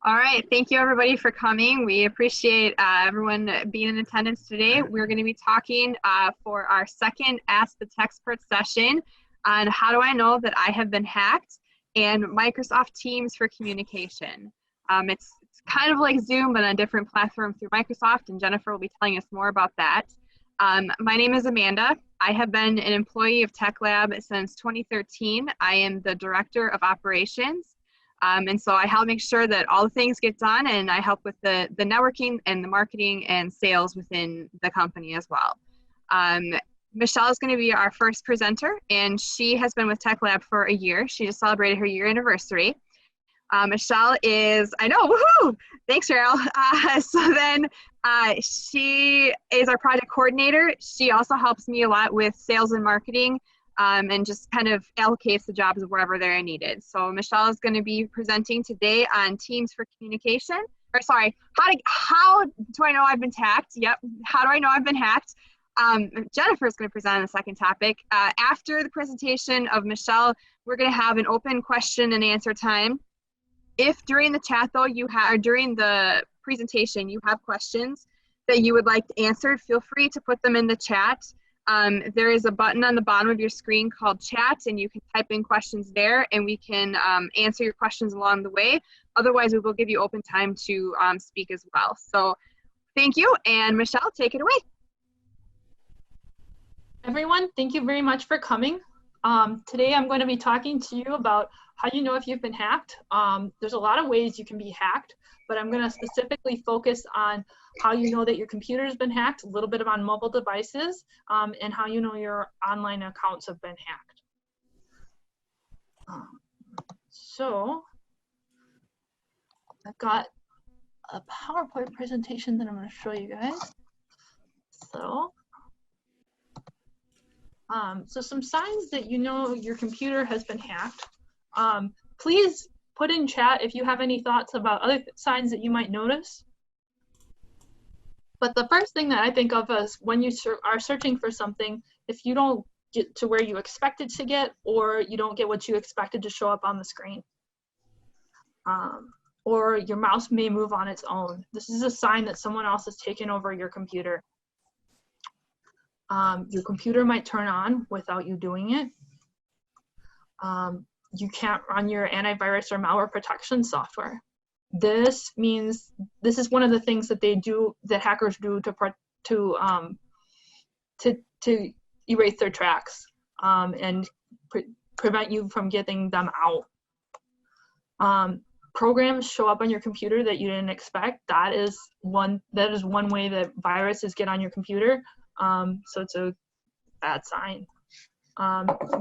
All right, thank you everybody for coming. We appreciate everyone being in attendance today. We're going to be talking for our second Ask the Techsperts session on how do I know that I have been hacked and Microsoft Teams for communication. It's kind of like Zoom, but on a different platform through Microsoft, and Jennifer will be telling us more about that. My name is Amanda. I have been an employee of Tech Lab since 2013. I am the Director of Operations. And so I help make sure that all the things get done, and I help with the networking and the marketing and sales within the company as well. Michelle is going to be our first presenter, and she has been with Tech Lab for a year. She just celebrated her year anniversary. Michelle is, I know, woohoo! Thanks, Cheryl. She is our project coordinator. She also helps me a lot with sales and marketing. And just kind of allocates the jobs wherever they're needed. So Michelle is going to be presenting today on Teams for communication. Or sorry, how do I know I've been hacked? Yep, how do I know I've been hacked? Jennifer is going to present on the second topic. After the presentation of Michelle, we're going to have an open question and answer time. If during the chat though or during the presentation you have questions that you would like answered, feel free to put them in the chat. There is a button on the bottom of your screen called chat, and you can type in questions there, and we can answer your questions along the way. Otherwise, we will give you open time to speak as well. So thank you, and Michelle, take it away. Everyone, thank you very much for coming. Today I'm going to be talking to you about how you know if you've been hacked. There's a lot of ways you can be hacked, but I'm going to specifically focus on how you know that your computer has been hacked, a little bit on mobile devices, and how you know your online accounts have been hacked. So I've got a PowerPoint presentation that I'm going to show you guys. So some signs that you know your computer has been hacked. Please put in chat if you have any thoughts about other signs that you might notice. But the first thing that I think of is when you are searching for something, if you don't get to where you expected to get, or you don't get what you expected to show up on the screen. Or your mouse may move on its own. This is a sign that someone else has taken over your computer. Your computer might turn on without you doing it. You can't run your antivirus or malware protection software. This means this is one of the things that that hackers do to erase their tracks and prevent you from getting them out. Programs show up on your computer that you didn't expect. That is one way that viruses get on your computer. So it's a bad sign.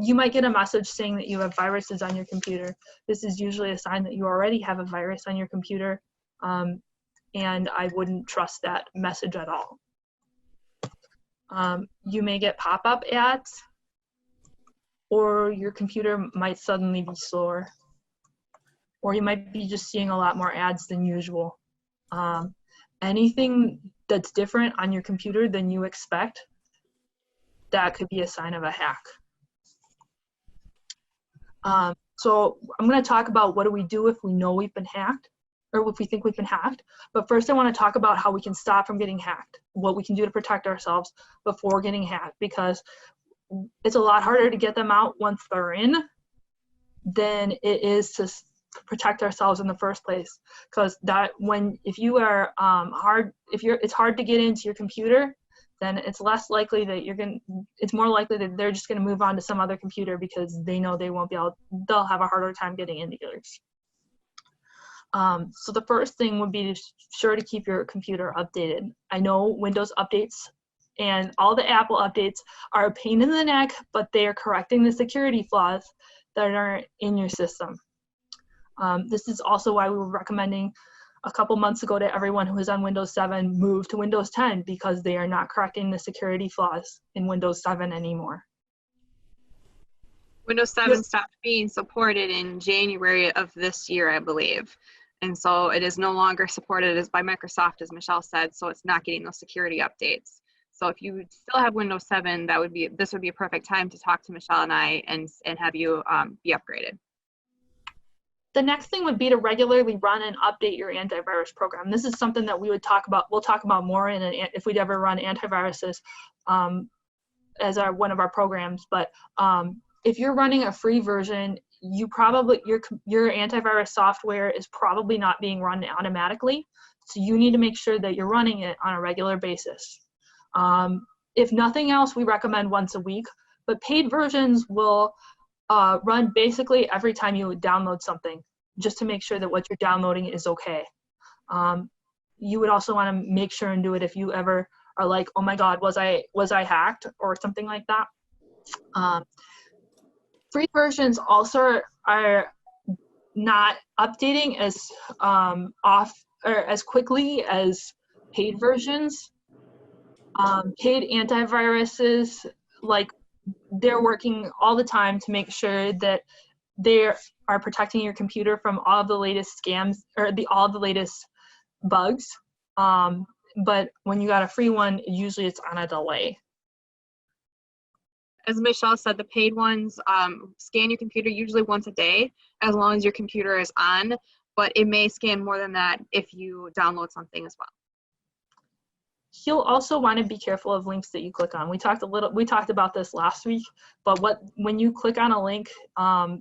You might get a message saying that you have viruses on your computer. This is usually a sign that you already have a virus on your computer, and I wouldn't trust that message at all. You may get pop-up ads, or your computer might suddenly be slower, or you might be just seeing a lot more ads than usual. Anything that's different on your computer than you expect, that could be a sign of a hack. So I'm going to talk about what do we do if we know we've been hacked, or if we think we've been hacked. But first I want to talk about how we can stop from getting hacked, what we can do to protect ourselves before getting hacked, because it's a lot harder to get them out once they're in than it is to protect ourselves in the first place. Because if you are it's hard to get into your computer, then it's less likely that it's more likely that they're just going to move on to some other computer because they know they'll have a harder time getting into yours. So the first thing would be sure to keep your computer updated. I know Windows updates and all the Apple updates are a pain in the neck, but they are correcting the security flaws that are in your system. This is also why we were recommending a couple months ago to everyone who is on Windows 7, move to Windows 10, because they are not correcting the security flaws in Windows 7 anymore. Windows 7 stopped being supported in January of this year, I believe. And so it is no longer supported by Microsoft, as Michelle said, so it's not getting those security updates. So if you still have Windows 7, this would be a perfect time to talk to Michelle and I and have you be upgraded. The next thing would be to regularly run and update your antivirus program. This is something that we'll talk about more if we'd ever run antiviruses as one of our programs. But if you're running a free version, your antivirus software is probably not being run automatically. So you need to make sure that you're running it on a regular basis. If nothing else, we recommend once a week, but paid versions will run basically every time you download something, just to make sure that what you're downloading is okay. You would also want to make sure and do it if you ever are like, oh my God, was I hacked or something like that. Free versions also are not updating as as quickly as paid versions. Paid antiviruses, like, they're working all the time to make sure that they are protecting your computer from all the latest scams or all the latest bugs. But when you got a free one, usually it's on a delay. As Michelle said, the paid ones scan your computer usually once a day, as long as your computer is on, but it may scan more than that if you download something as well. You'll also want to be careful of links that you click on. We talked about this last week, but when you click on a link,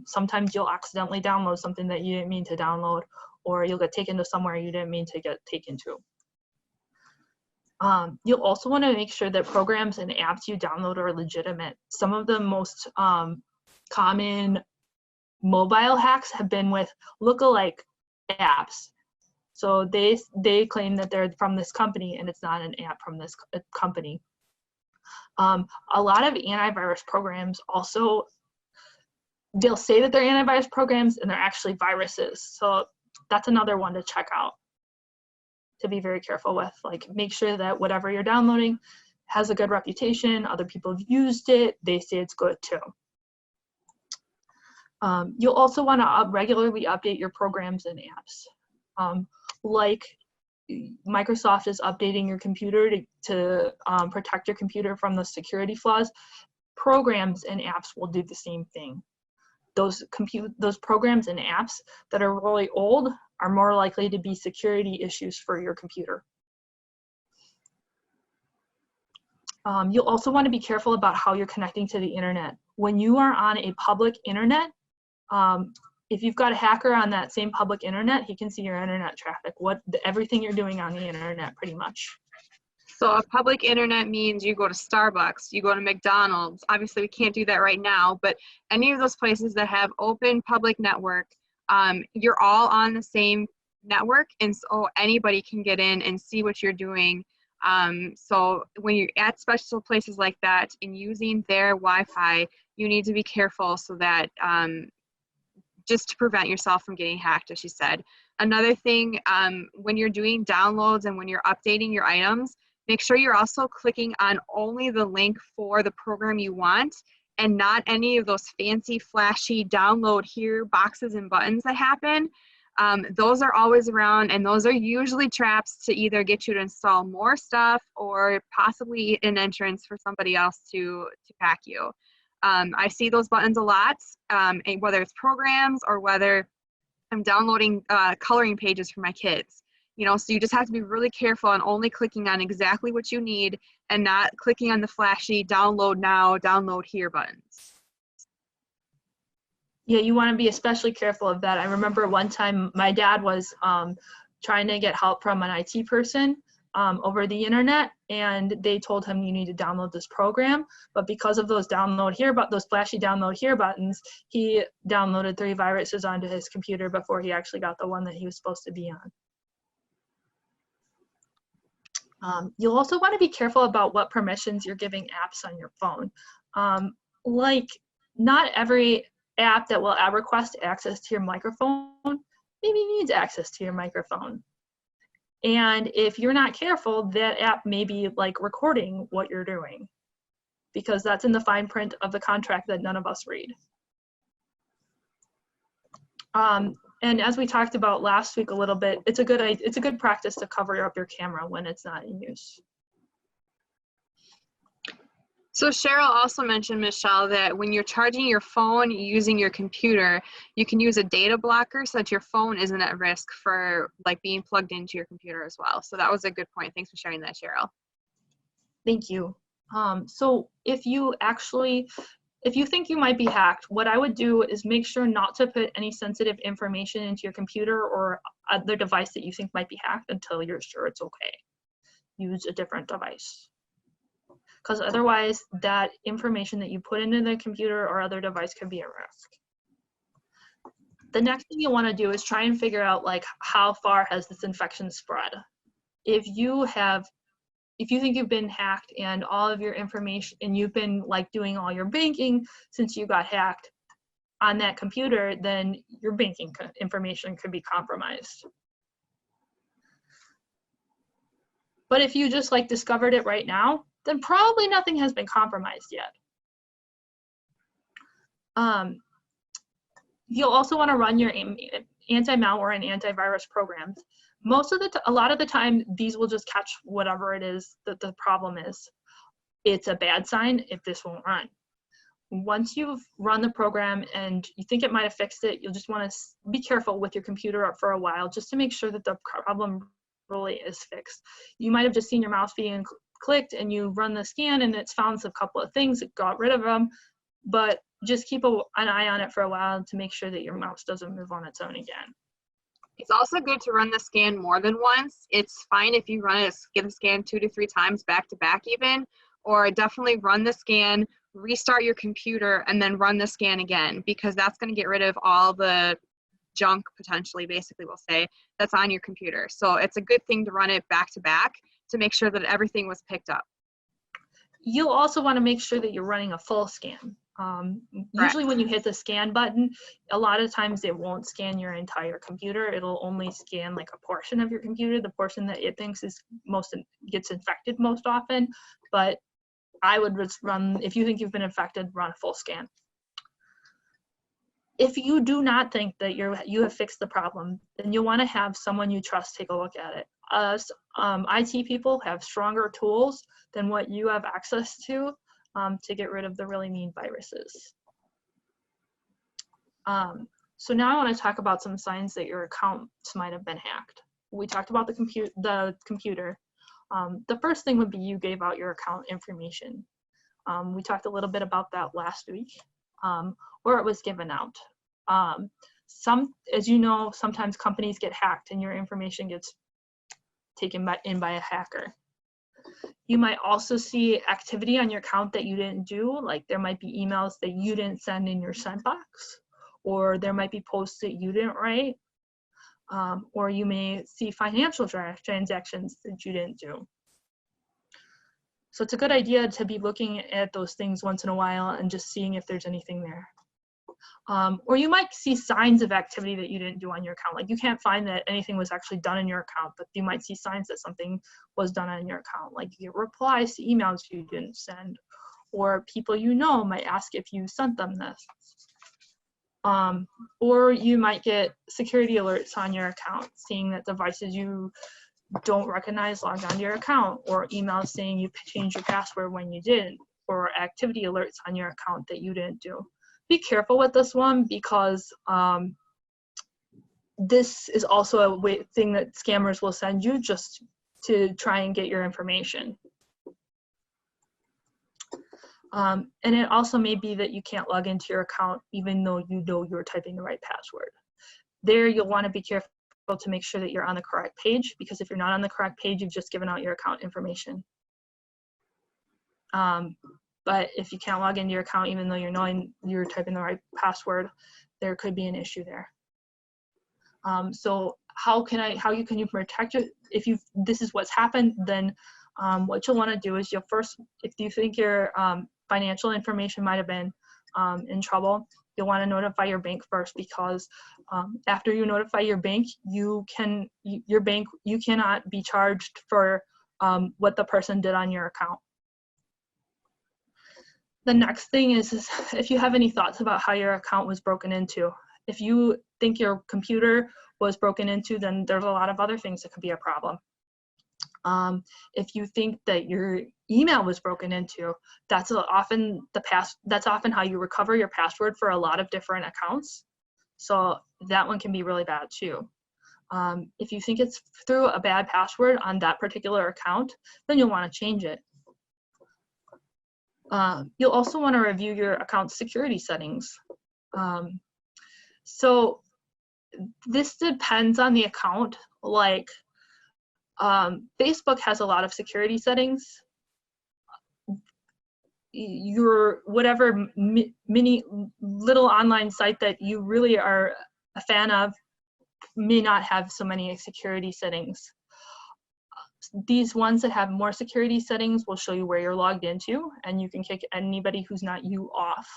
sometimes you'll accidentally download something that you didn't mean to download, or you'll get taken to somewhere you didn't mean to get taken to. You'll also want to make sure that programs and apps you download are legitimate. Some of the most common mobile hacks have been with lookalike apps. So they claim that they're from this company, and it's not an app from this company. A lot of antivirus programs also, they'll say that they're antivirus programs and they're actually viruses. So that's another one to check out, to be very careful with. Like, make sure that whatever you're downloading has a good reputation. Other people have used it. They say it's good too. You'll also want to regularly update your programs and apps. Like, Microsoft is updating your computer to protect your computer from the security flaws. Programs and apps will do the same thing. Those programs and apps that are really old are more likely to be security issues for your computer. You'll also want to be careful about how you're connecting to the internet. When you are on a public internet, if you've got a hacker on that same public internet, he can see your internet traffic, everything you're doing on the internet, pretty much. So a public internet means you go to Starbucks, you go to McDonald's. Obviously, we can't do that right now, but any of those places that have open public network, you're all on the same network, and so anybody can get in and see what you're doing. So when you're at special places like that and using their Wi-Fi, you need to be careful so that just to prevent yourself from getting hacked, as she said. Another thing, when you're doing downloads and when you're updating your items, make sure you're also clicking on only the link for the program you want and not any of those fancy, flashy download here boxes and buttons that happen. Those are always around, and those are usually traps to either get you to install more stuff or possibly an entrance for somebody else to hack you. I see those buttons a lot, whether it's programs or whether I'm downloading coloring pages for my kids. So you just have to be really careful on only clicking on exactly what you need and not clicking on the flashy download now, download here buttons. Yeah, you want to be especially careful of that. I remember one time my dad was trying to get help from an IT person over the internet, and they told him you need to download this program, but because of those flashy download here buttons, he downloaded 3 viruses onto his computer before he actually got the one that he was supposed to be on. You'll also want to be careful about what permissions you're giving apps on your phone. Like, not every app that will request access to your microphone maybe needs access to your microphone. And if you're not careful, that app may be like recording what you're doing, because that's in the fine print of the contract that none of us read. And as we talked about last week a little bit, it's a good practice to cover up your camera when it's not in use. So Cheryl also mentioned, Michelle, that when you're charging your phone using your computer, you can use a data blocker so that your phone isn't at risk for like being plugged into your computer as well. So that was a good point. Thanks for sharing that, Cheryl. Thank you. So if you think you might be hacked, what I would do is make sure not to put any sensitive information into your computer or other device that you think might be hacked until you're sure it's okay. Use a different device. Because otherwise, that information that you put into the computer or other device could be at risk. The next thing you want to do is try and figure out like how far has this infection spread. If you think you've been hacked and all of your information, and you've been like doing all your banking since you got hacked on that computer, then your banking information could be compromised. But if you just like discovered it right now, then probably nothing has been compromised yet. You'll also want to run your anti-malware and antivirus programs. A lot of the time, these will just catch whatever it is that the problem is. It's a bad sign if this won't run. Once you've run the program and you think it might have fixed it, you'll just want to be careful with your computer for a while just to make sure that the problem really is fixed. You might have just seen your mouse being clicked and you run the scan and it's found a couple of things, it got rid of them, but just keep an eye on it for a while to make sure that your mouse doesn't move on its own again. It's also good to run the scan more than once. It's fine if you get the scan 2 to 3 times back to back even, or definitely run the scan, restart your computer, and then run the scan again, because that's going to get rid of all the junk, potentially, basically we'll say, that's on your computer. So it's a good thing to run it back to back to make sure that everything was picked up. You'll also want to make sure that you're running a full scan. Usually when you hit the scan button, a lot of times it won't scan your entire computer. It'll only scan like a portion of your computer, the portion that it thinks gets infected most often. But I would just run, if you think you've been infected, run a full scan. If you do not think that you have fixed the problem, then you'll want to have someone you trust take a look at it. Us IT people have stronger tools than what you have access to get rid of the really mean viruses. So now I want to talk about some signs that your accounts might have been hacked. We talked about the computer. The first thing would be you gave out your account information. We talked a little bit about that last week, or it was given out. As you know, sometimes companies get hacked and your information gets taken in by a hacker. You might also see activity on your account that you didn't do, like there might be emails that you didn't send in your sent box, or there might be posts that you didn't write, or you may see financial transactions that you didn't do. So it's a good idea to be looking at those things once in a while and just seeing if there's anything there. Or you might see signs of activity that you didn't do on your account. Like you can't find that anything was actually done in your account, but you might see signs that something was done on your account. Like you get replies to emails you didn't send, or people you know might ask if you sent them this. Or you might get security alerts on your account, seeing that devices you don't recognize logged onto your account, or emails saying you changed your password when you didn't, or activity alerts on your account that you didn't do. Be careful with this one, because this is also a thing that scammers will send you just to try and get your information. And it also may be that you can't log into your account even though you know you're typing the right password. There, you'll want to be careful to make sure that you're on the correct page, because if you're not on the correct page, you've just given out your account information. But if you can't log into your account even though you're knowing you're typing the right password, there could be an issue there. So how can you protect it? If this is what's happened, then what you'll want to do is you'll first, if you think your financial information might have been in trouble, you'll want to notify your bank first, because after you notify your bank, you cannot be charged for what the person did on your account. The next thing is if you have any thoughts about how your account was broken into. If you think your computer was broken into, then there's a lot of other things that could be a problem. If you think that email was broken into. That's often how you recover your password for a lot of different accounts. So that one can be really bad too. If you think it's through a bad password on that particular account, then you'll want to change it. You'll also want to review your account security settings. So this depends on the account. Like Facebook has a lot of security settings. Your whatever mini little online site that you really are a fan of may not have so many security settings. These ones that have more security settings will show you where you're logged into, and you can kick anybody who's not you off.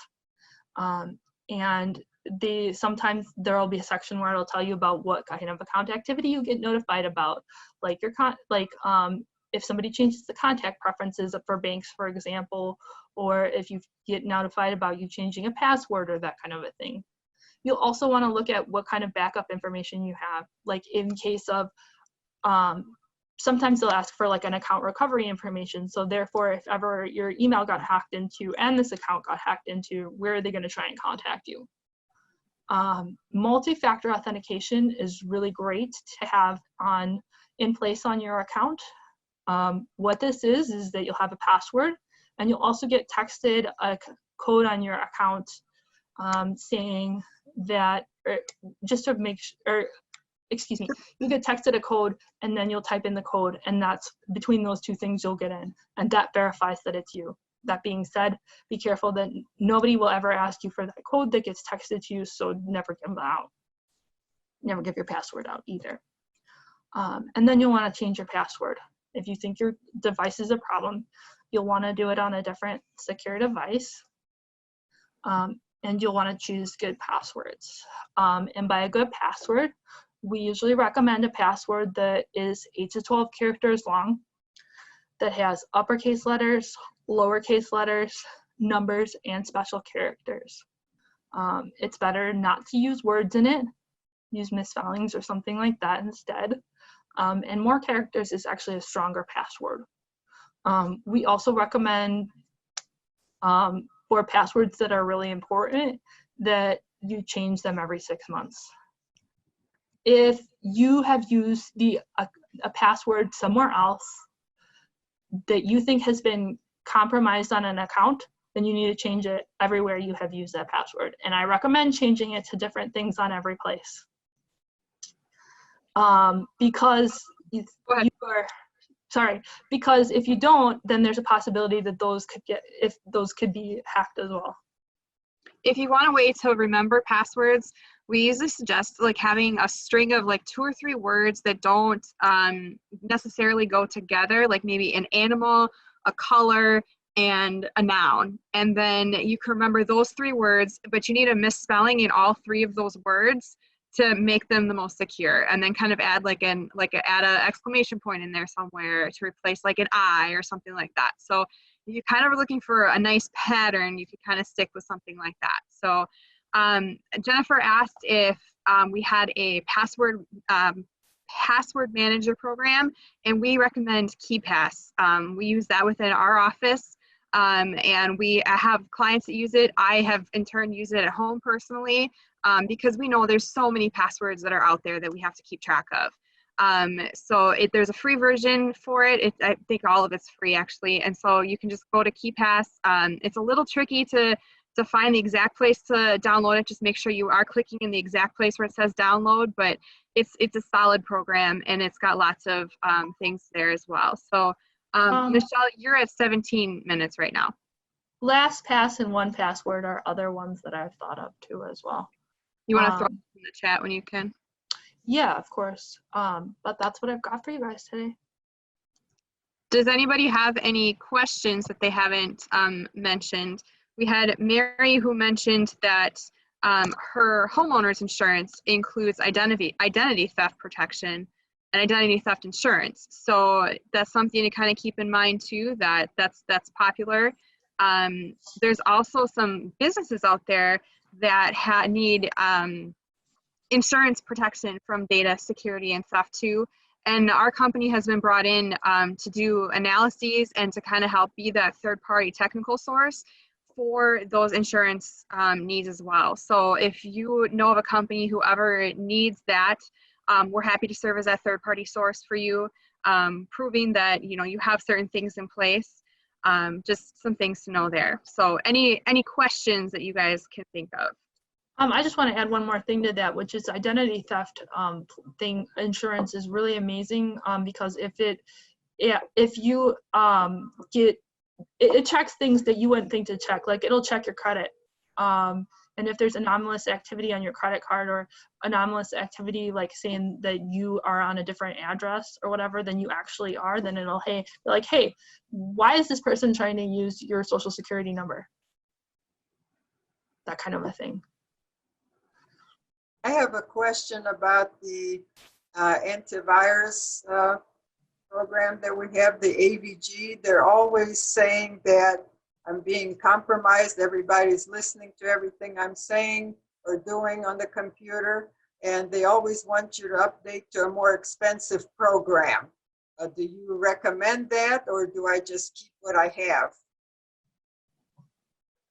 And sometimes there will be a section where it'll tell you about what kind of account activity you get notified about, like if somebody changes the contact preferences for banks, for example, or if you get notified about you changing a password or that kind of a thing. You'll also want to look at what kind of backup information you have, like in case of, sometimes they'll ask for like an account recovery information. So therefore, if ever your email got hacked into and this account got hacked into, where are they going to try and contact you? Multi-factor authentication is really great to have in place on your account. What this is that you'll have a password, and you'll also get texted a code on your account saying that, just to make sure, excuse me, you get texted a code and then you'll type in the code, and that's between those two things you'll get in, and that verifies that it's you. That being said, be careful that nobody will ever ask you for that code that gets texted to you, so never give them out. Never give your password out either. And then you'll want to change your password. If you think your device is a problem, you'll want to do it on a different secure device. And you'll want to choose good passwords. And by a good password, we usually recommend a password that is 8 to 12 characters long, that has uppercase letters, lowercase letters, numbers, and special characters. It's better not to use words in it. Use misspellings or something like that instead. And more characters is actually a stronger password. We also recommend for passwords that are really important that you change them every 6 months. If you have used a password somewhere else that you think has been compromised on an account, then you need to change it everywhere you have used that password. And I recommend changing it to different things on every place. Because because if you don't, then there's a possibility that those could be hacked as well. If you want a way to remember passwords, we usually suggest like having a string of like 2 or 3 words that don't necessarily go together, like maybe an animal, a color, and a noun. And then you can remember those 3 words, but you need a misspelling in all 3 of those words to make them the most secure, and then kind of add add an exclamation point in there somewhere to replace like an I or something like that. So if you kind of are looking for a nice pattern, you could kind of stick with something like that. So Jennifer asked if we had a password manager program, and we recommend KeyPass. We use that within our office. And we have clients that use it. I have in turn used it at home personally, because we know there's so many passwords that are out there that we have to keep track of. So there's a free version for it. I think all of it's free actually. And so you can just go to KeyPass. It's a little tricky to find the exact place to download it. Just make sure you are clicking in the exact place where it says download, but it's a solid program, and it's got lots of things there as well. So Michelle, you're at 17 minutes right now. LastPass and 1Password are other ones that I've thought of too as well. You want to throw it in the chat when you can? Yeah, of course. But that's what I've got for you guys today. Does anybody have any questions that they haven't mentioned? We had Mary who mentioned that her homeowner's insurance includes identity theft protection and identity theft insurance. So that's something to kind of keep in mind too, that's popular. There's also some businesses out there that need insurance protection from data security and theft too. And our company has been brought in to do analyses and to kind of help be that third-party technical source for those insurance needs as well. So if you know of a company who ever needs that, we're happy to serve as that third-party source for you, proving that you have certain things in place. Just some things to know there. So any questions that you guys can think of? I just want to add one more thing to that, which is identity theft thing. Insurance is really amazing because if you get it checks things that you wouldn't think to check. Like it'll check your credit, and if there's anomalous activity on your credit card or anomalous activity like saying that you are on a different address or whatever than you actually are, then it'll be like, hey, why is this person trying to use your social security number? That kind of a thing. I have a question about the antivirus program that we have, the AVG. They're always saying that I'm being compromised. Everybody's listening to everything I'm saying or doing on the computer, and they always want you to update to a more expensive program. Do you recommend that, or do I just keep what I have?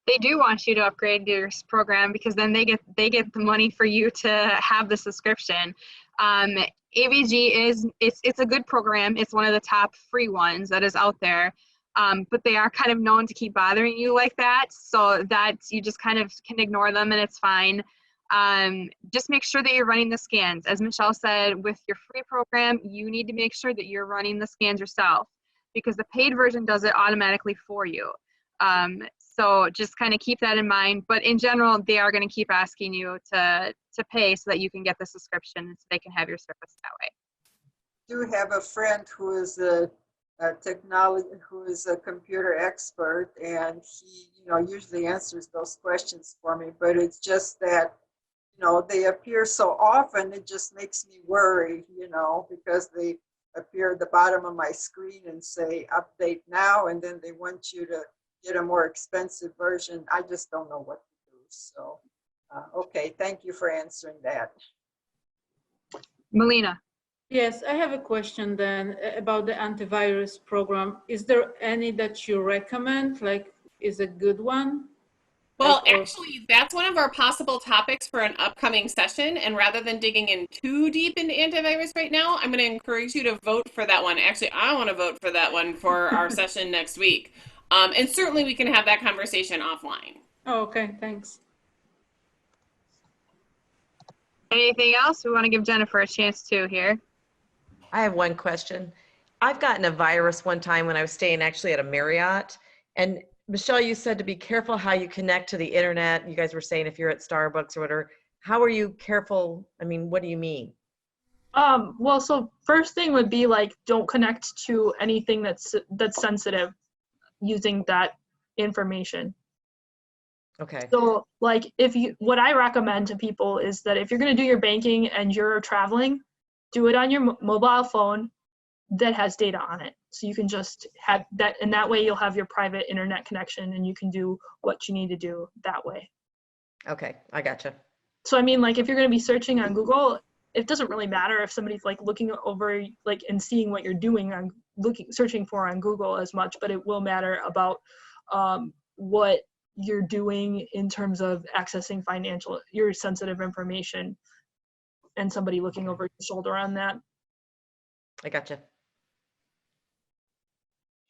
They do want you to upgrade your program because then they get the money for you to have the subscription. AVG it's a good program. It's one of the top free ones that is out there, but they are kind of known to keep bothering you like that, so that you just kind of can ignore them and it's fine. Just make sure that you're running the scans. As Michelle said, with your free program, you need to make sure that you're running the scans yourself because the paid version does it automatically for you. So just kind of keep that in mind. But in general, they are going to keep asking you to pay so that you can get the subscription and so they can have your service that way. I do have a friend who is a computer expert, and he usually answers those questions for me. But it's just that they appear so often, it just makes me worry, because they appear at the bottom of my screen and say update now, and then they want you to get a more expensive version. I just don't know what to do. So, okay, thank you for answering that. Melina. Yes, I have a question then about the antivirus program. Is there any that you recommend, like is a good one? Well, actually, that's one of our possible topics for an upcoming session. And rather than digging in too deep into antivirus right now, I'm going to encourage you to vote for that one. Actually, I want to vote for that one for our session next week. And certainly we can have that conversation offline. Oh, okay, thanks. Anything else? We want to give Jennifer a chance too here. I have one question. I've gotten a virus one time when I was staying actually at a Marriott. And Michelle, you said to be careful how you connect to the internet. You guys were saying if you're at Starbucks or whatever. How are you careful? I mean, what do you mean? Well, so first thing would be like, don't connect to anything that's sensitive using that information. Okay. So like what I recommend to people is that if you're going to do your banking and you're traveling, do it on your mobile phone that has data on it. So you can just have that, and that way you'll have your private internet connection and you can do what you need to do that way. Okay, I gotcha. So I mean, like if you're going to be searching on Google, it doesn't really matter if somebody's like looking over like and seeing what you're doing on searching for on Google as much, but it will matter about what you're doing in terms of accessing your sensitive information and somebody looking over your shoulder on that. I gotcha.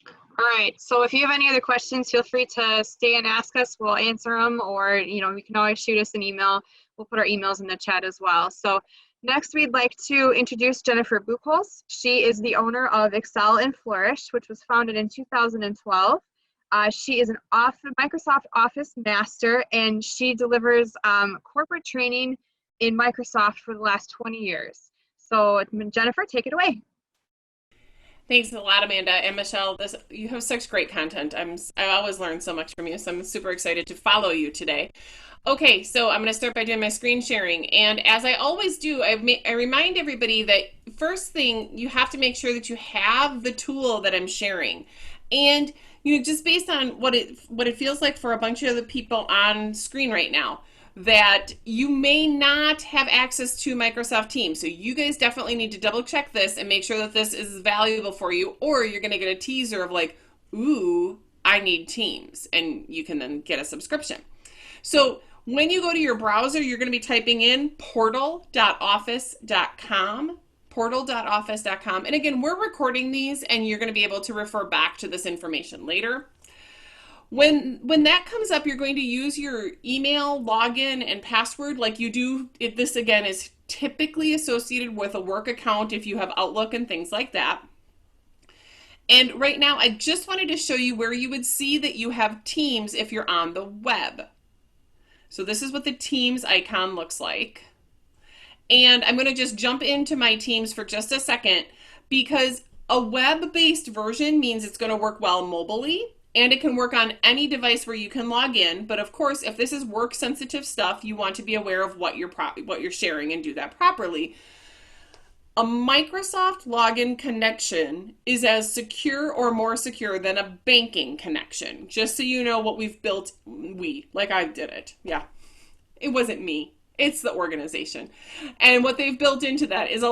All right, so if you have any other questions, feel free to stay and ask us. We'll answer them, or you can always shoot us an email. We'll put our emails in the chat as well. So next, we'd like to introduce Jennifer Buchholz. She is the owner of Excel and Flourish, which was founded in 2012. She is an Microsoft Office master, and she delivers corporate training in Microsoft for the last 20 years. So Jennifer, take it away. Thanks a lot, Amanda and Michelle. You have such great content. I always learn so much from you, so I'm super excited to follow you today. Okay, so I'm going to start by doing my screen sharing. And as I always do, I remind everybody that first thing, you have to make sure that you have the tool that I'm sharing. And just based on what it feels like for a bunch of the people on screen right now, that you may not have access to Microsoft Teams. So you guys definitely need to double check this and make sure that this is valuable for you, or you're going to get a teaser of like, ooh, I need Teams, and you can then get a subscription. So when you go to your browser, you're going to be typing in portal.office.com, portal.office.com. And again, we're recording these and you're going to be able to refer back to this information later. When that comes up, you're going to use your email, login, and password like you do. This, again, is typically associated with a work account if you have Outlook and things like that. And right now, I just wanted to show you where you would see that you have Teams if you're on the web. So this is what the Teams icon looks like. And I'm going to just jump into my Teams for just a second, because a web-based version means it's going to work well mobily, and it can work on any device where you can log in. But of course, if this is work-sensitive stuff, you want to be aware of what you're sharing and do that properly. A Microsoft login connection is as secure or more secure than a banking connection. Just so you know what we've built, like I did it. Yeah, it wasn't me. It's the organization. And what they've built into that is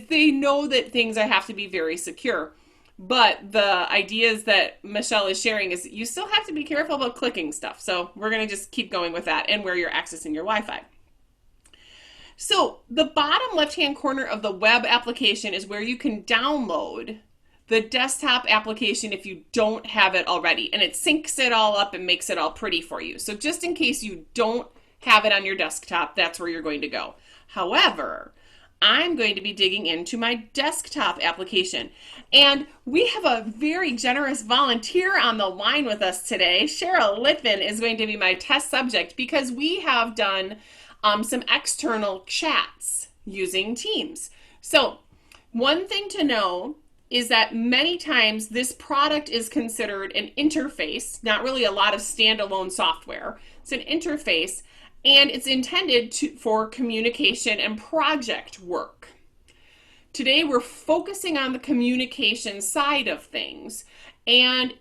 they know that things have to be very secure. But the ideas that Michelle is sharing is you still have to be careful about clicking stuff. So we're going to just keep going with that and where you're accessing your Wi-Fi. So the bottom left-hand corner of the web application is where you can download the desktop application if you don't have it already. And it syncs it all up and makes it all pretty for you. So just in case you don't have it on your desktop, that's where you're going to go. However, I'm going to be digging into my desktop application. And we have a very generous volunteer on the line with us today. Cheryl Litvin is going to be my test subject because we have done some external chats using Teams. So one thing to know is that many times this product is considered an interface, not really a lot of standalone software. It's an interface, and it's intended for communication and project work. Today we're focusing on the communication side of things. And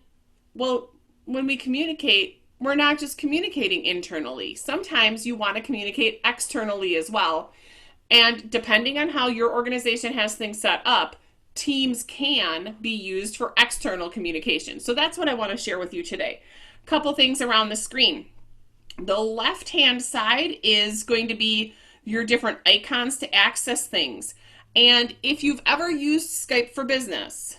well, when we communicate, we're not just communicating internally. Sometimes you want to communicate externally as well. And depending on how your organization has things set up, Teams can be used for external communication. So that's what I want to share with you today. A couple things around the screen. The left-hand side is going to be your different icons to access things. And if you've ever used Skype for Business,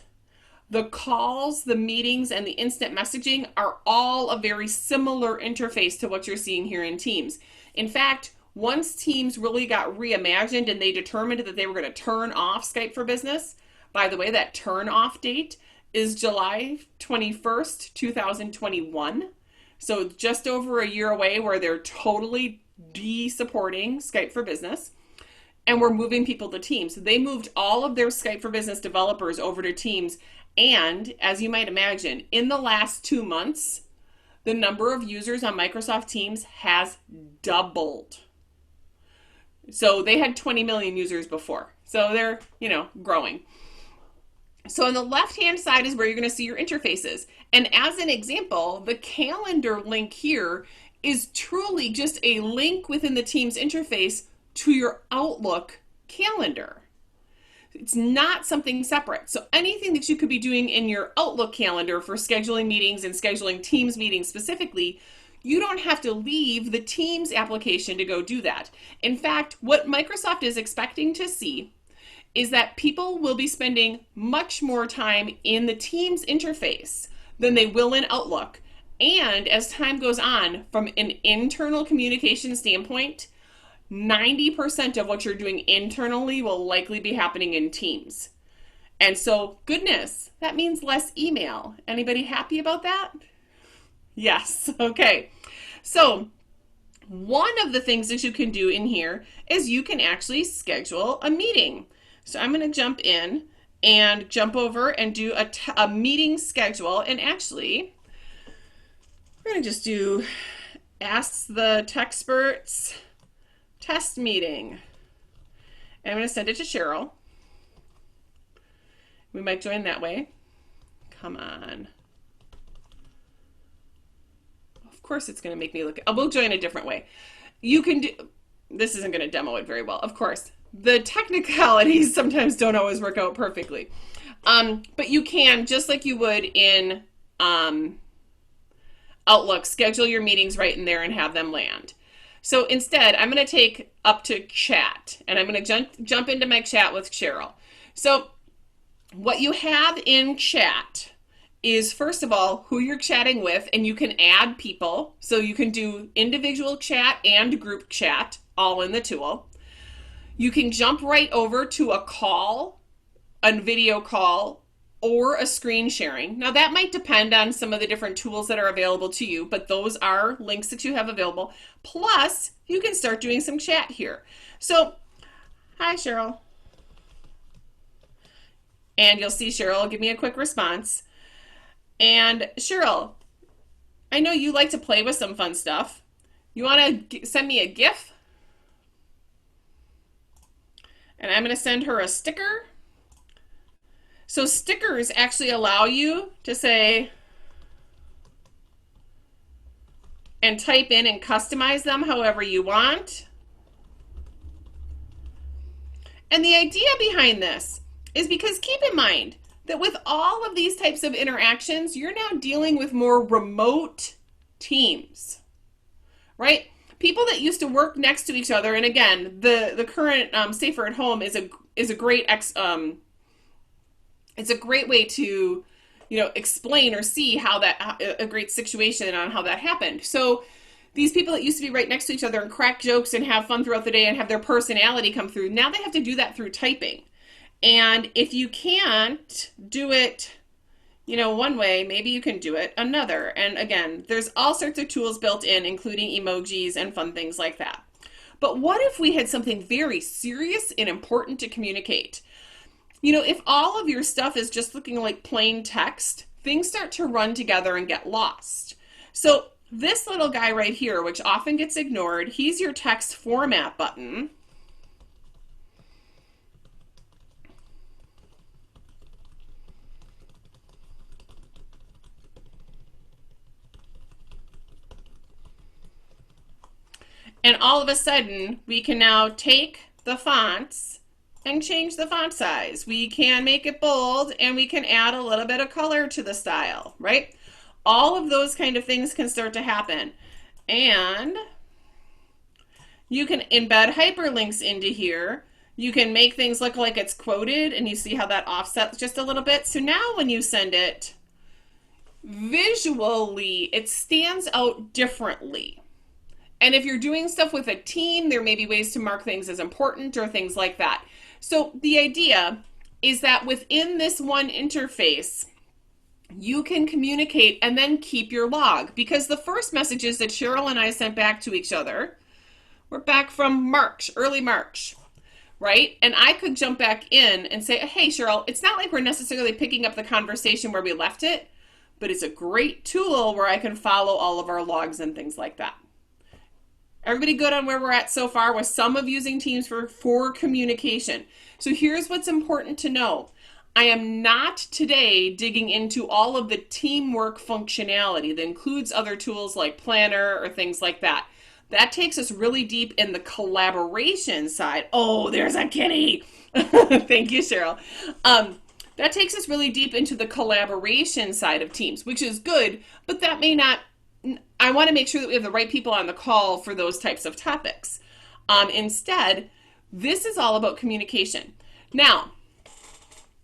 the calls, the meetings, and the instant messaging are all a very similar interface to what you're seeing here in Teams. In fact, once Teams really got reimagined and they determined that they were going to turn off Skype for Business, by the way, that turn off date is July 21st, 2021. So just over a year away where they're totally de-supporting Skype for Business. And we're moving people to Teams. They moved all of their Skype for Business developers over to Teams. And as you might imagine, in the last 2 months, the number of users on Microsoft Teams has doubled. So they had 20 million users before. So they're, growing. So on the left-hand side is where you're going to see your interfaces. And as an example, the calendar link here is truly just a link within the Teams interface to your Outlook calendar. It's not something separate. So anything that you could be doing in your Outlook calendar for scheduling meetings and scheduling Teams meetings specifically, you don't have to leave the Teams application to go do that. In fact, what Microsoft is expecting to see is that people will be spending much more time in the Teams interface than they will in Outlook. And as time goes on, from an internal communication standpoint, 90% of what you're doing internally will likely be happening in Teams. And so, goodness, that means less email. Anybody happy about that? Yes, okay. So, one of the things that you can do in here is you can actually schedule a meeting. So I'm going to jump in and jump over and do a meeting schedule. And actually, we're going to just do Ask the Techsperts test meeting. And I'm going to send it to Cheryl. We might join that way. Come on. Of course it's going to make me look. We'll join a different way. you can do, this isn't going to demo it very well, of course. The technicalities sometimes don't always work out perfectly. But you can, just like you would in Outlook, schedule your meetings right in there and have them land. So instead, I'm going to take up to chat, and I'm going to jump into my chat with Cheryl. So what you have in chat is, first of all, who you're chatting with, and you can add people. So you can do individual chat and group chat all in the tool. You can jump right over to a call, a video call, or a screen sharing. Now that might depend on some of the different tools that are available to you, but those are links that you have available. Plus, you can start doing some chat here. So, hi Cheryl. And you'll see Cheryl give me a quick response. And Cheryl, I know you like to play with some fun stuff. You want to send me a GIF? And I'm going to send her a sticker. So stickers actually allow you to say and type in and customize them however you want. And the idea behind this is because keep in mind that with all of these types of interactions, you're now dealing with more remote teams, right? People that used to work next to each other, and again, the current Safer at Home is a great it's a great way to, explain or see how that, a great situation on how that happened. So these people that used to be right next to each other and crack jokes and have fun throughout the day and have their personality come through, now they have to do that through typing. And if you can't do it, one way, maybe you can do it another. And again, there's all sorts of tools built in, including emojis and fun things like that. But what if we had something very serious and important to communicate? If all of your stuff is just looking like plain text, things start to run together and get lost. So this little guy right here, which often gets ignored, he's your text format button. And all of a sudden, we can now take the fonts and change the font size. We can make it bold, and we can add a little bit of color to the style, right? All of those kind of things can start to happen. And you can embed hyperlinks into here. You can make things look like it's quoted, and you see how that offsets just a little bit. So now when you send it, visually, it stands out differently. And if you're doing stuff with a team, there may be ways to mark things as important or things like that. So the idea is that within this one interface, you can communicate and then keep your log, because the first messages that Cheryl and I sent back to each other were back from March, early March, right? And I could jump back in and say, hey, Cheryl, it's not like we're necessarily picking up the conversation where we left it, but it's a great tool where I can follow all of our logs and things like that. Everybody good on where we're at so far with some of using Teams for communication? So here's what's important to know. I am not today digging into all of the teamwork functionality that includes other tools like Planner or things like that. That takes us really deep in the collaboration side. Oh, there's a kitty. Thank you, Cheryl. That takes us really deep into the collaboration side of Teams, which is good, but that may not. I want to make sure that we have the right people on the call for those types of topics. Instead, this is all about communication. Now,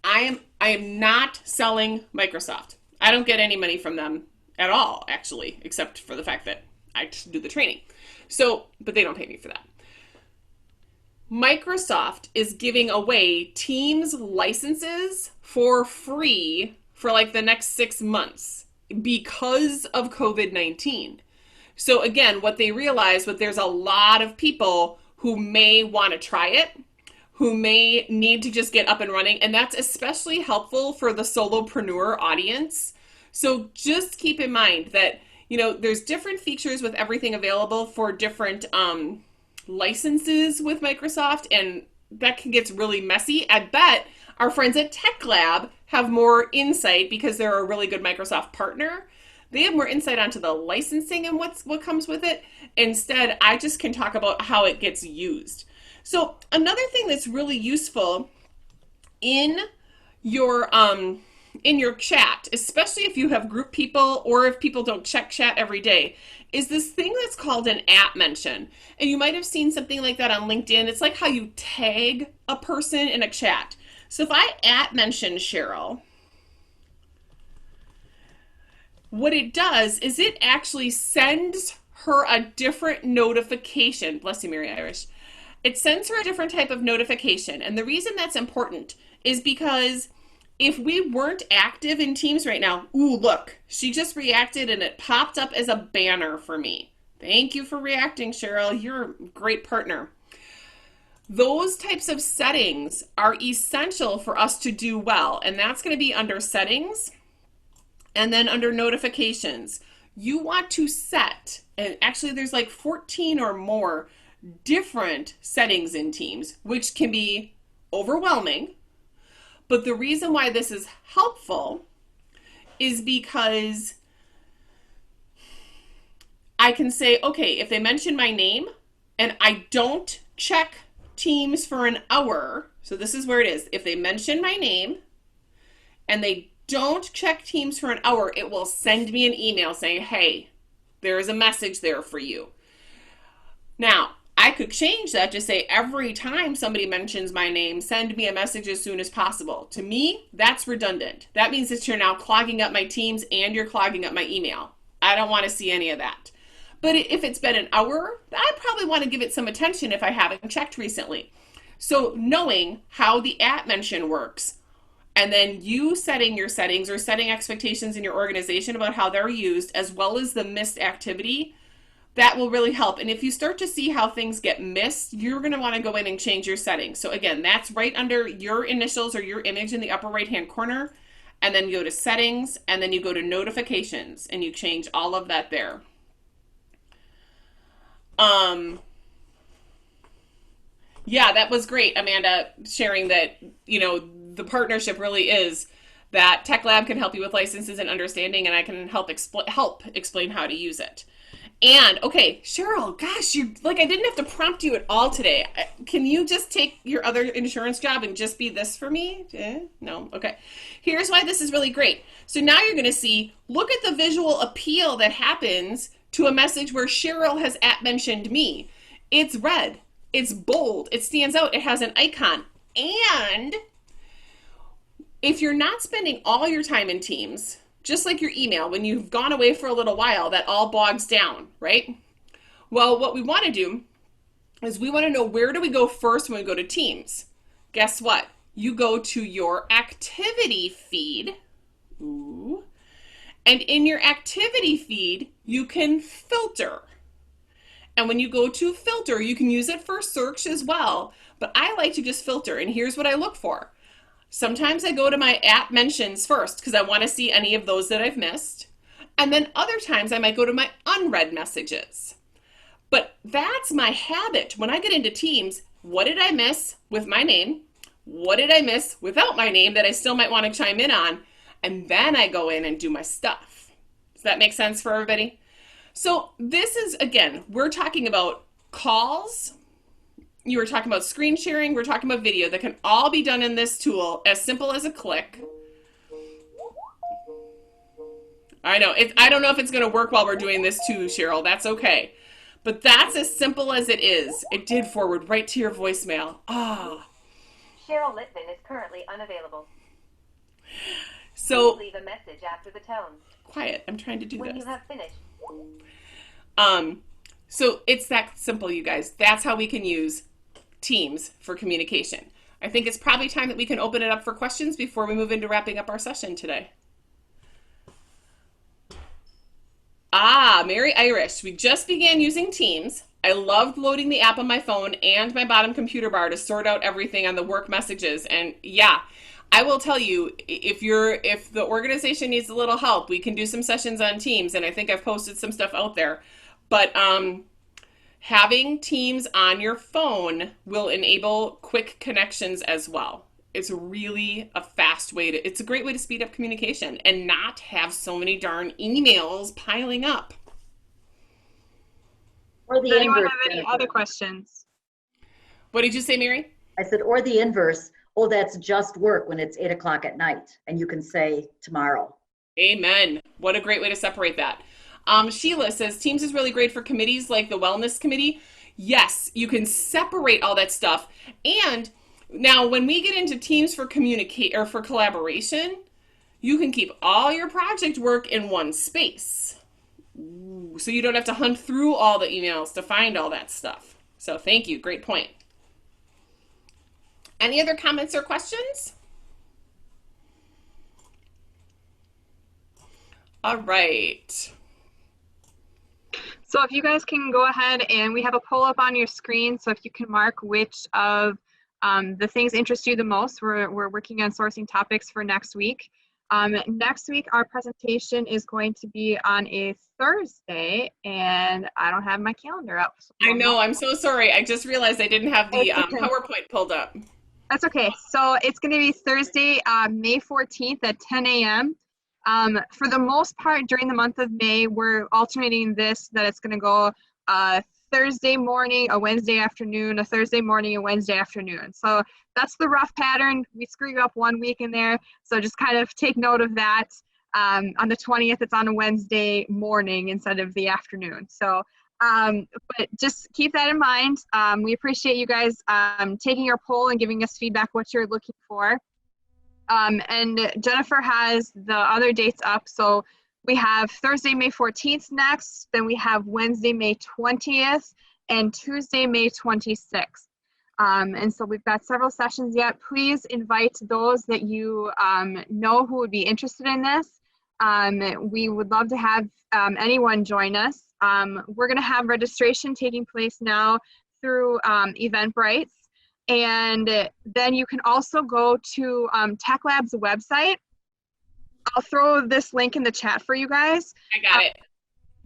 I am not selling Microsoft. I don't get any money from them at all, actually, except for the fact that I do the training. So, but they don't pay me for that. Microsoft is giving away Teams licenses for free for like the next 6 months. Because of COVID-19. So again, what they realized was there's a lot of people who may want to try it, who may need to just get up and running, and that's especially helpful for the solopreneur audience. So just keep in mind that, there's different features with everything available for different licenses with Microsoft, and that can get really messy. I bet our friends at Tech Lab have more insight because they're a really good Microsoft partner. They have more insight onto the licensing and what comes with it. Instead, I just can talk about how it gets used. So another thing that's really useful in your chat, especially if you have group people or if people don't check chat every day, is this thing that's called an @ mention. And you might have seen something like that on LinkedIn. It's like how you tag a person in a chat. So if I @ mention Cheryl, what it does is it actually sends her a different notification. Bless you, Mary Irish. It sends her a different type of notification. And the reason that's important is because if we weren't active in Teams right now, ooh, look, she just reacted and it popped up as a banner for me. Thank you for reacting, Cheryl. You're a great partner. Those types of settings are essential for us to do well. And that's going to be under settings and then under notifications. You want to set, and actually there's like 14 or more different settings in Teams, which can be overwhelming. But the reason why this is helpful is because I can say, okay, if they mention my name and I don't check Teams for an hour, so this is where it is. If they mention my name and they don't check Teams for an hour, it will send me an email saying, hey, there is a message there for you. Now, I could change that to say every time somebody mentions my name, send me a message as soon as possible. To me, that's redundant. That means that you're now clogging up my Teams and you're clogging up my email. I don't want to see any of that. But if it's been an hour, I probably want to give it some attention if I haven't checked recently. So knowing how the @ mention works, and then you setting your settings or setting expectations in your organization about how they're used, as well as the missed activity, that will really help. And if you start to see how things get missed, you're going to want to go in and change your settings. So again, that's right under your initials or your image in the upper right hand corner. And then you go to settings and then you go to notifications and you change all of that there. Yeah, that was great, Amanda, sharing that, you know, the partnership really is that Tech Lab can help you with licenses and understanding, and I can help explain how to use it. And okay, Cheryl, gosh, you like I didn't have to prompt you at all today. Can you just take your other insurance job and just be this for me? No, okay. Here's why this is really great. So now you're going to see, look at the visual appeal that happens to a message where Cheryl has @ mentioned me. It's red, it's bold, it stands out, it has an icon. And if you're not spending all your time in Teams, just like your email, when you've gone away for a little while, that all bogs down, right? Well, what we want to do is we want to know, where do we go first when we go to Teams? Guess what? You go to your activity feed. Ooh. And in your activity feed, you can filter. And when you go to filter, you can use it for search as well. But I like to just filter, and here's what I look for. Sometimes I go to my @ mentions first because I want to see any of those that I've missed. And then other times I might go to my unread messages. But that's my habit. When I get into Teams, what did I miss with my name? What did I miss without my name that I still might want to chime in on? And then I go in and do my stuff. Does that make sense for everybody? So this is, again, we're talking about calls. You were talking about screen sharing. We're talking about video that can all be done in this tool, as simple as a click. I know, I don't know if it's going to work while we're doing this too, Cheryl. That's okay. But that's as simple as it is. It did forward right to your voicemail. Ah. Cheryl Litvin is currently unavailable. So please leave a message after the tone. Quiet. I'm trying to do when this. When you have finished. So it's that simple, you guys. That's how we can use Teams for communication. I think it's probably time that we can open it up for questions before we move into wrapping up our session today. Ah, Mary Irish. We just began using Teams. I loved loading the app on my phone and my bottom computer bar to sort out everything on the work messages. And yeah, I will tell you, if the organization needs a little help, we can do some sessions on Teams, and I think I've posted some stuff out there. But having Teams on your phone will enable quick connections as well. It's really a fast way to, it's a great way to speed up communication and not have so many darn emails piling up. Or the Does anyone inverse. have any other questions? What did you say, Mary? I said, or the inverse. Oh, that's just work when it's 8 o'clock at night. And you can say tomorrow. Amen. What a great way to separate that. Sheila says, Teams is really great for committees like the Wellness Committee. Yes, you can separate all that stuff. And now when we get into Teams for communicate or for collaboration, you can keep all your project work in one space. Ooh, so you don't have to hunt through all the emails to find all that stuff. So thank you. Great point. Any other comments or questions? All right. So if you guys can go ahead, and we have a poll up on your screen, so if you can mark which of the things interest you the most. We're working on sourcing topics for next week. Next week, our presentation is going to be on a Thursday, and I don't have my calendar up. So I know, I'm so sorry. I just realized I didn't have the PowerPoint pulled up. That's okay. So it's going to be Thursday, May 14th at 10 a.m. For the most part, during the month of May, we're alternating this, that it's going to go Thursday morning, a Wednesday afternoon, a Thursday morning, a Wednesday afternoon. So that's the rough pattern. We screw you up 1 week in there. So just kind of take note of that. On the 20th, it's on a Wednesday morning instead of the afternoon. So, but just keep that in mind. We appreciate you guys taking your poll and giving us feedback what you're looking for. And Jennifer has the other dates up. So we have Thursday, May 14th next, then we have Wednesday, May 20th, and Tuesday, May 26th. And so we've got several sessions yet. Please invite those that you know who would be interested in this. We would love to have anyone join us. We're gonna have registration taking place now through Eventbrite. And then you can also go to Tech Lab's website. I'll throw this link in the chat for you guys. I got it.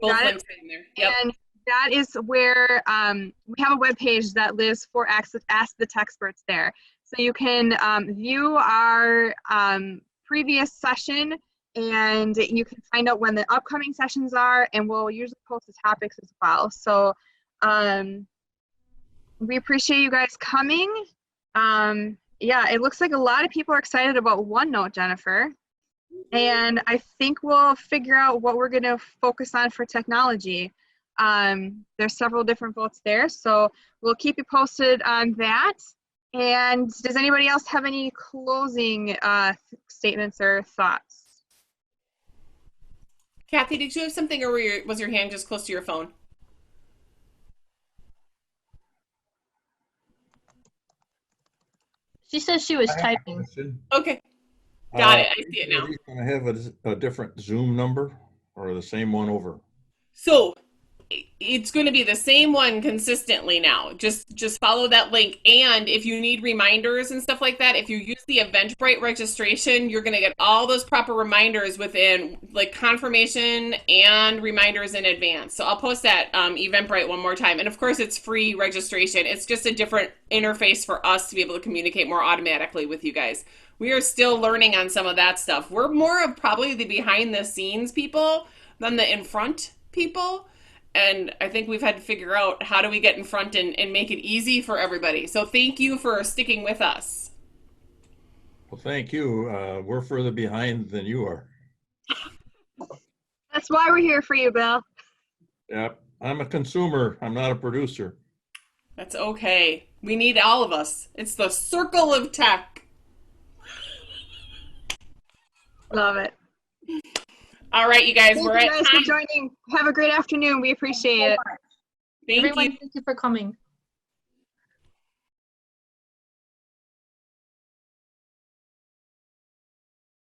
Both links are in there. Yep. And that is where we have a web page that lives for Ask the Techsperts there. So you can view our previous session, and you can find out when the upcoming sessions are, and we'll usually post the topics as well. So we appreciate you guys coming. Yeah, it looks like a lot of people are excited about OneNote, Jennifer. And I think we'll figure out what we're going to focus on for technology. There's several different votes there, so we'll keep you posted on that. And does anybody else have any closing statements or thoughts? Kathy, did you have something, or was your hand just close to your phone? She says she was typing. Okay. Got it. I see it now. Are you going to have a different Zoom number or the same one over? So it's going to be the same one consistently now. Just follow that link. And if you need reminders and stuff like that, if you use the Eventbrite registration, you're going to get all those proper reminders within, like, confirmation and reminders in advance. So I'll post that Eventbrite one more time. And of course, it's free registration. It's just a different interface for us to be able to communicate more automatically with you guys. We are still learning on some of that stuff. We're more of probably the behind the scenes people than the in front people. And I think we've had to figure out how do we get in front and make it easy for everybody. So thank you for sticking with us. Well, thank you. We're further behind than you are. That's why we're here for you, Bill. Yep. I'm a consumer. I'm not a producer. That's okay. We need all of us. It's the circle of tech. Love it. All right, you guys. Thank We're you at guys time. for joining. Have a great afternoon. We appreciate it. Thank Everyone, you. thank you for coming.